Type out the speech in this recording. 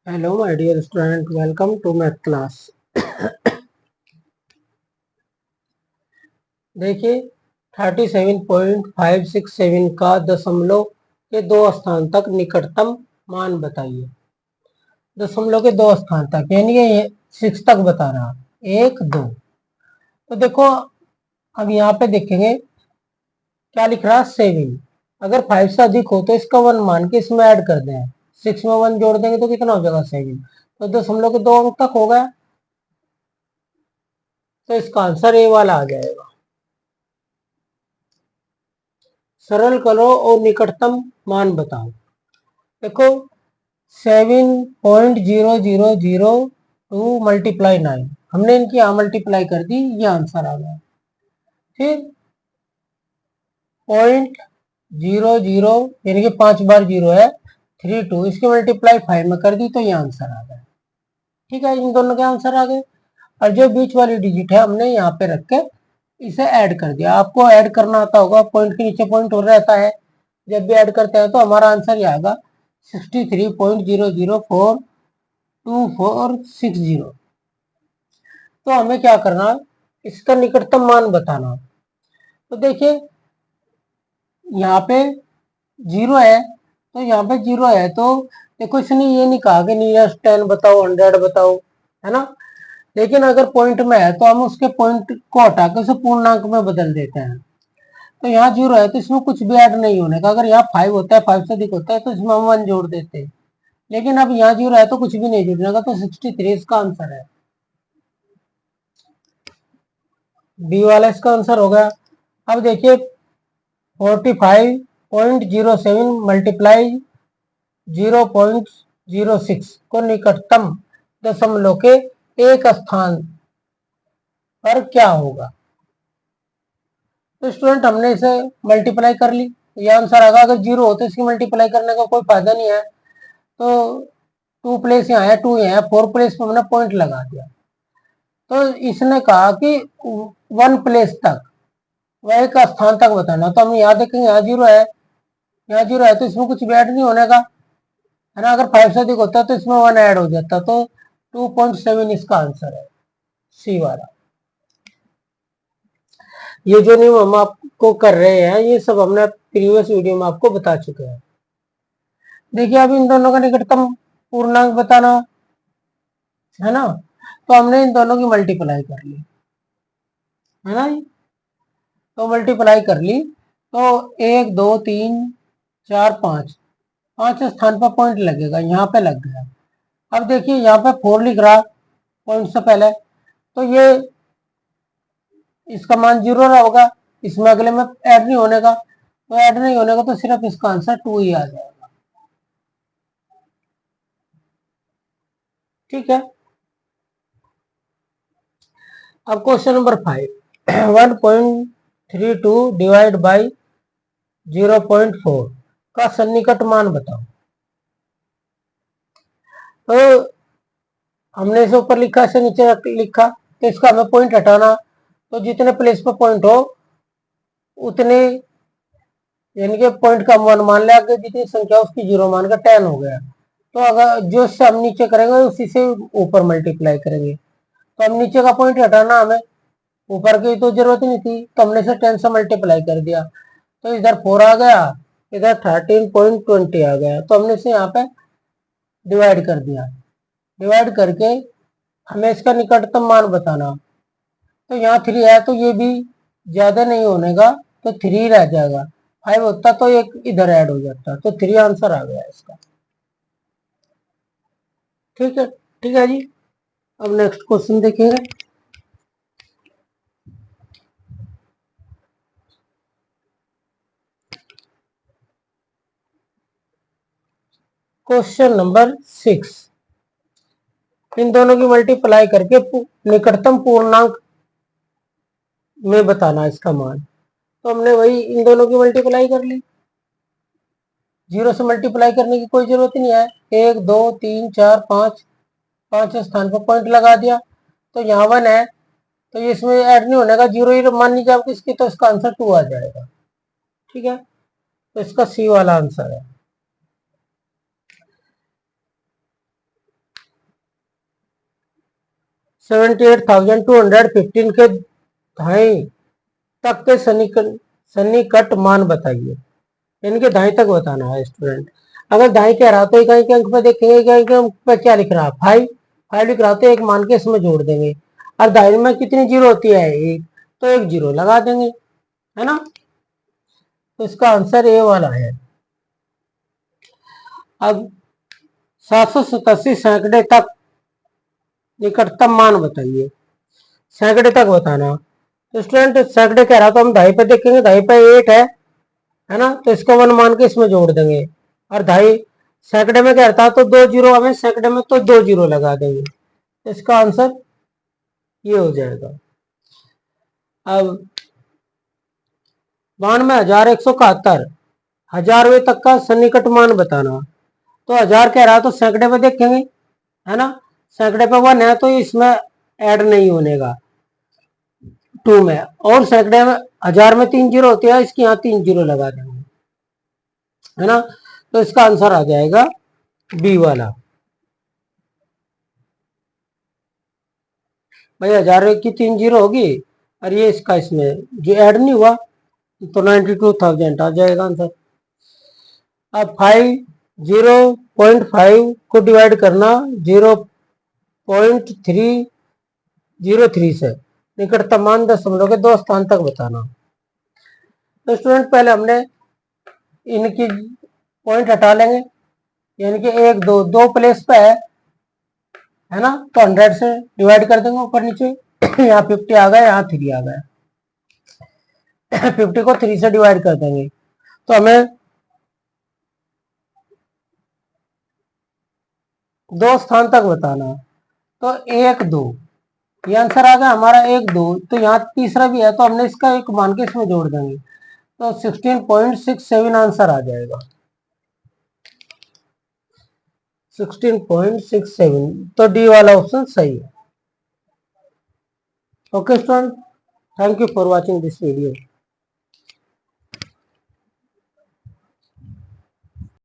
Hello my dear student, welcome to math class. देखिए 37.567 का दशमलव के दो स्थान तक निकटतम मान बताइए। दशमलव के दो स्थान तक यानी कि 6 तक बता रहा, 1 2। तो देखो अब यहाँ पे देखेंगे क्या लिख रहा, 7। अगर 5 से अधिक हो तो इसका 1 मान के इसमें ऐड कर दें। 6 में 1 जोड़ देंगे तो कितना हो जाएगा, 7। तो दशमलव के दो अंक तक हो गया, तो इसका आंसर ए वाला आ जाएगा। सरल करो और निकटतम मान बताओ। देखो 7.0002 मल्टीप्लाई 9, हमने इनकी यहाँ मल्टीप्लाई कर दी, ये आंसर आ गया। फिर 0.00 यानी कि 5 बार 0 है, 32, इसकी मल्टीप्लाई 5 में कर दी तो ये आंसर आ गया। ठीक है, इन दोनों के आंसर आ गए। और जो बीच वाली डिजिट है हमने यहाँ पे रख के इसे ऐड कर दिया। आपको ऐड करना आता होगा, पॉइंट के नीचे पॉइंट हो रहता है, जब भी ऐड करते हैं तो हमारा आंसर ये आएगा 63.004246 तो हमें क्या करना, इसका निकटतम मान बताना। तो देखिए यहाँ पे जीरो है, तो यहाँ पे जीरो है, तो देखो इसने ये नहीं कहा कि नियरेस्ट 10 बताओ, 100 बताओ, है ना। लेकिन अगर पॉइंट में है तो हम उसके पॉइंट को हटा के उसे पूर्णांक में बदल देते हैं। तो यहाँ जीरो है तो इसमें कुछ भी ऐड नहीं होने का। अगर यहाँ 5 होता है, 5 से अधिक होता है तो इसमें हम 1 जोड़ देते हैं। लेकिन अब यहाँ जीरो है तो कुछ भी नहीं जुड़ने का, तो 63 इसका आंसर है। बी वाला इसका आंसर हो गया। अब देखिए 45.07 मल्टीप्लाई 0.06 को निकटतम दशमलव के एक स्थान पर क्या होगा। तो स्टूडेंट हमने इसे मल्टीप्लाई कर ली, ये आंसर आएगा। अगर जीरो हो तो इसकी मल्टीप्लाई करने का कोई फायदा नहीं है, तो 2 प्लेस यहाँ है, 2 यहाँ है, 4 प्लेस पे हमने पॉइंट लगा दिया। तो इसने कहा कि 1 प्लेस तक, वह एक स्थान तक बताना। तो हम यहाँ देखेंगे, यहाँ जीरो है, यहाँ जीरो है तो इसमें कुछ भी ऐड नहीं होने का, है ना। अगर 5 से अधिक होता तो इसमें 1 ऐड हो जाता, तो 2.7 इसका आंसर है, सी वाला। ये जो नियम हम आपको कर रहे हैं ये सब हमने प्रीवियस वीडियो में आपको बता चुके हैं। देखिए अब इन दोनों का निकटतम पूर्णांक बताना है ना, तो हमने इन दोनों की मल्टीप्लाई कर ली, है ना। तो मल्टीप्लाई कर ली तो 1 2 3 4 5, 5 स्थान पर पॉइंट लगेगा, यहाँ पे लग गया। अब देखिए यहाँ पे 4 लिख रहा पॉइंट से पहले, तो ये इसका मान जीरो रहा होगा, इसमें अगले में ऐड नहीं होने का, तो ऐड नहीं होने का तो सिर्फ इसका आंसर 2 ही आ जाएगा। ठीक है। अब क्वेश्चन नंबर 5, 1.32 डिवाइड बाई 0.4 का सन्निकट मान बताओ। तो हमने इसे ऊपर लिखा, इसे नीचे लिखा, तो इसका हमें पॉइंट हटाना। तो जितने प्लेस पर पॉइंट हो उतने, यानी कि पॉइंट का मान मान लिया कि जितनी संख्या उसकी जीरो मान का 10 हो गया। तो अगर जो से हम नीचे करेंगे उसी से ऊपर मल्टीप्लाई करेंगे। तो हम नीचे का पॉइंट हटाना, हमें ऊपर की तो जरूरत नहीं थी, तो हमने इसे 10 से मल्टीप्लाई कर दिया। तो इधर 4 आ गया, इधर 13.20 आ गया, तो हमने इसे यहाँ पे डिवाइड कर दिया। डिवाइड करके हमें इसका निकटतम मान बताना। तो यहाँ 3 है तो ये भी ज्यादा नहीं होने का, तो 3 रह जाएगा। 5 होता तो एक इधर ऐड हो जाता, तो 3 आंसर आ गया इसका। ठीक है, ठीक है जी। अब नेक्स्ट क्वेश्चन देखेंगे। क्वेश्चन नंबर 6, इन दोनों की मल्टीप्लाई करके निकटतम पूर्णांक में बताना इसका मान। तो हमने वही इन दोनों की मल्टीप्लाई कर ली, जीरो से मल्टीप्लाई करने की कोई जरूरत नहीं है। 1 2 3 4 5, 5 स्थान पर पॉइंट लगा दिया। तो यहाँ 1 है तो ये इसमें ऐड नहीं होने का, जीरो ही मान लीजिए आप इसकी, तो इसका आंसर 2 आ जाएगा। ठीक है, तो इसका सी वाला आंसर है। 78,215 के दाएं तक के सन्निकट मान बताइए। इनके दाएं तक बताना है स्टूडेंट। अगर दाएं कह रहा तो इकाई के अंक पे देखेंगे, इकाई के अंक पे क्या लिख रहा है, 5 लिख रहा तो एक मान के इसमें जोड़ देंगे। और दाएं में कितनी जीरो होती है, एक, तो एक जीरो लगा देंगे, है ना। तो इसका आंसर ए वाला है। अब 787 सैकड़े तक निकटतम मान बताइए। सैकड़े तक बताना, तो स्टूडेंट सैकड़े कह रहा तो हम ढाई पे देखेंगे, ढाई पे 8 है ना, तो इसको 1 मान के इसमें जोड़ देंगे। और ढाई सैकड़े में कहता तो 2 जीरो हमें सैकड़े में, तो 2 जीरो लगा देंगे। तो इसका आंसर ये हो जाएगा। अब 92,171 हजारवे तक का सन्निकट मान बताना। तो 1000 कह रहा तो सैकड़े में देखेंगे, है ना, सैकड़े पे 1 है तो इसमें ऐड नहीं होने का 2 में, और सैकड़े में 1000 में 3 जीरो होते हैं, इसकी यहाँ 3 जीरो लगा देंगे, है ना। तो इसका आंसर आ जाएगा बी वाला। भाई 1000 की 3 जीरो होगी और ये इसका इसमें जो ऐड नहीं हुआ, तो 92,000 आ जाएगा आंसर। अब 0.5 को डिवाइड करना 0.303 से, निकटतम मान दशमलव के 2 स्थान तक बताना। तो स्टूडेंट पहले हमने इनकी पॉइंट हटा लेंगे, यानी कि 1 2 दो प्लेस पे है ना, तो 100 से डिवाइड कर देंगे ऊपर नीचे। यहाँ 50 आ गया, यहाँ 3 आ गया। 50 को 3 से डिवाइड कर देंगे तो हमें 2 स्थान तक बताना। तो 1 2 ये आंसर आ गया हमारा, 1 2, तो यहाँ तीसरा भी है तो हमने इसका एक मान के इसमें जोड़ देंगे, तो 16.67 आंसर आ जाएगा। 16.67, तो डी वाला ऑप्शन सही है। Okay student, thank you for watching this video.